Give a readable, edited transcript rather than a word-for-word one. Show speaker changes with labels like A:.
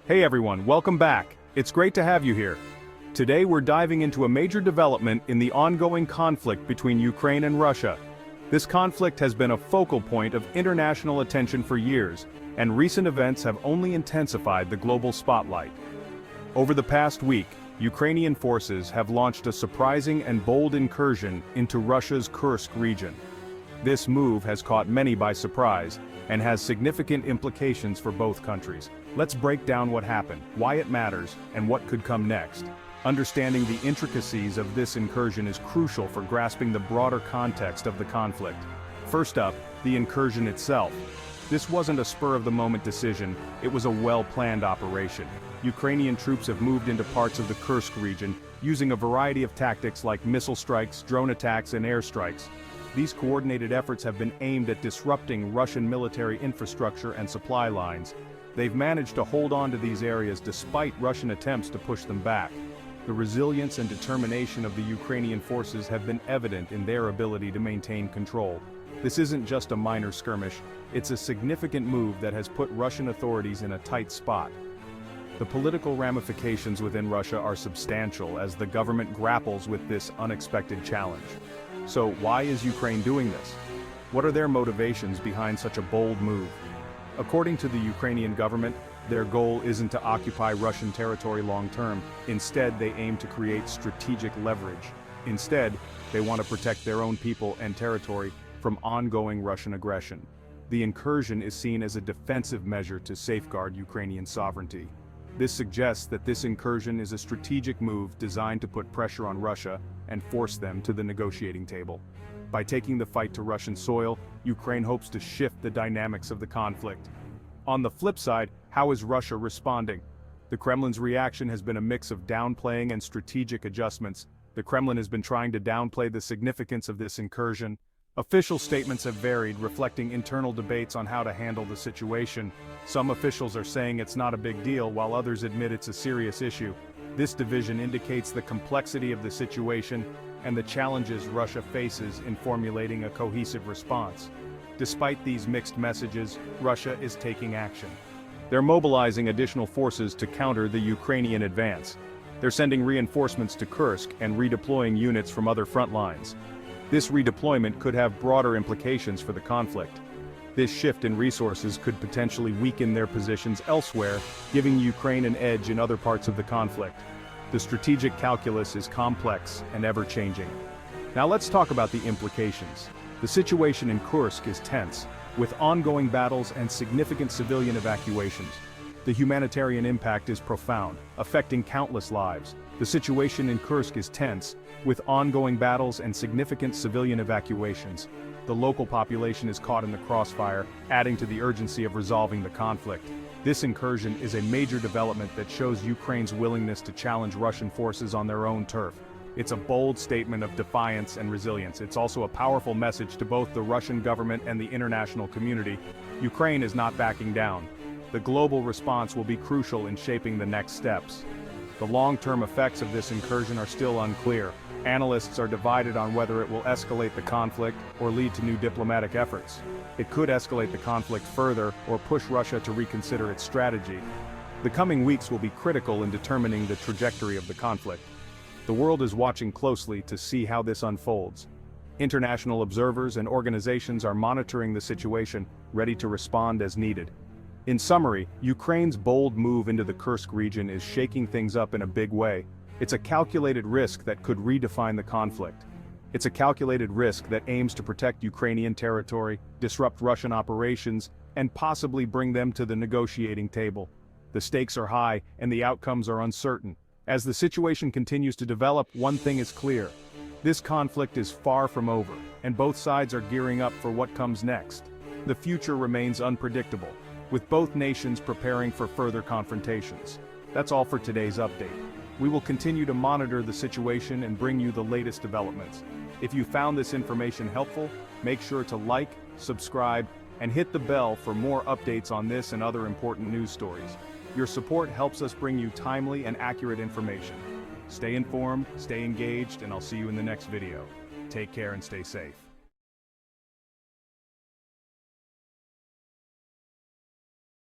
A: Hey everyone, welcome back. It's great to have you here. Today we're diving into a major development in the ongoing conflict between Ukraine and Russia. This conflict has been a focal point of international attention for years, and recent events have only intensified the global spotlight. Over the past week, Ukrainian forces have launched a surprising and bold incursion into Russia's Kursk region. This move has caught many by surprise, and has significant implications for both countries. Let's break down what happened, why it matters, and what could come next. Understanding the intricacies of this incursion is crucial for grasping the broader context of the conflict. First up, the incursion itself. This wasn't a spur-of-the-moment decision, it was a well-planned operation. Ukrainian troops have moved into parts of the Kursk region, using a variety of tactics like missile strikes, drone attacks, and airstrikes. These coordinated efforts have been aimed at disrupting Russian military infrastructure and supply lines. They've managed to hold on to these areas despite Russian attempts to push them back. The resilience and determination of the Ukrainian forces have been evident in their ability to maintain control. This isn't just a minor skirmish, it's a significant move that has put Russian authorities in a tight spot. The political ramifications within Russia are substantial as the government grapples with this unexpected challenge. So why is Ukraine doing this? What are their motivations behind such a bold move? According to the Ukrainian government, their goal isn't to occupy Russian territory long-term. Instead, they aim to create strategic leverage. Instead, they want to protect their own people and territory from ongoing Russian aggression. The incursion is seen as a defensive measure to safeguard Ukrainian sovereignty. This suggests that this incursion is a strategic move designed to put pressure on Russia and force them to the negotiating table. By taking the fight to Russian soil, Ukraine hopes to shift the dynamics of the conflict. On the flip side, how is Russia responding? The Kremlin's reaction has been a mix of downplaying and strategic adjustments. The Kremlin has been trying to downplay the significance of this incursion. Official statements have varied, reflecting internal debates on how to handle the situation. Some officials are saying it's not a big deal, while others admit it's a serious issue. This division indicates the complexity of the situation and the challenges Russia faces in formulating a cohesive response. Despite these mixed messages, Russia is taking action. They're mobilizing additional forces to counter the Ukrainian advance. They're sending reinforcements to Kursk and redeploying units from other front lines. This redeployment could have broader implications for the conflict. This shift in resources could potentially weaken their positions elsewhere, giving Ukraine an edge in other parts of the conflict. The strategic calculus is complex and ever-changing. Now let's talk about the implications. The situation in Kursk is tense, with ongoing battles and significant civilian evacuations. The humanitarian impact is profound, affecting countless lives. The situation in Kursk is tense, with ongoing battles and significant civilian evacuations. The local population is caught in the crossfire, adding to the urgency of resolving the conflict. This incursion is a major development that shows Ukraine's willingness to challenge Russian forces on their own turf. It's a bold statement of defiance and resilience. It's also a powerful message to both the Russian government and the international community. Ukraine is not backing down. The global response will be crucial in shaping the next steps. The long-term effects of this incursion are still unclear. Analysts are divided on whether it will escalate the conflict or lead to new diplomatic efforts. It could escalate the conflict further or push Russia to reconsider its strategy. The coming weeks will be critical in determining the trajectory of the conflict. The world is watching closely to see how this unfolds. International observers and organizations are monitoring the situation, ready to respond as needed. In summary, Ukraine's bold move into the Kursk region is shaking things up in a big way. It's a calculated risk that could redefine the conflict. It's a calculated risk that aims to protect Ukrainian territory, disrupt Russian operations, and possibly bring them to the negotiating table. The stakes are high, and the outcomes are uncertain. As the situation continues to develop, one thing is clear. This conflict is far from over, and both sides are gearing up for what comes next. The future remains unpredictable, with both nations preparing for further confrontations. That's all for today's update. We will continue to monitor the situation and bring you the latest developments. If you found this information helpful, make sure to like, subscribe, and hit the bell for more updates on this and other important news stories. Your support helps us bring you timely and accurate information. Stay informed, stay engaged, and I'll see you in the next video. Take care and stay safe.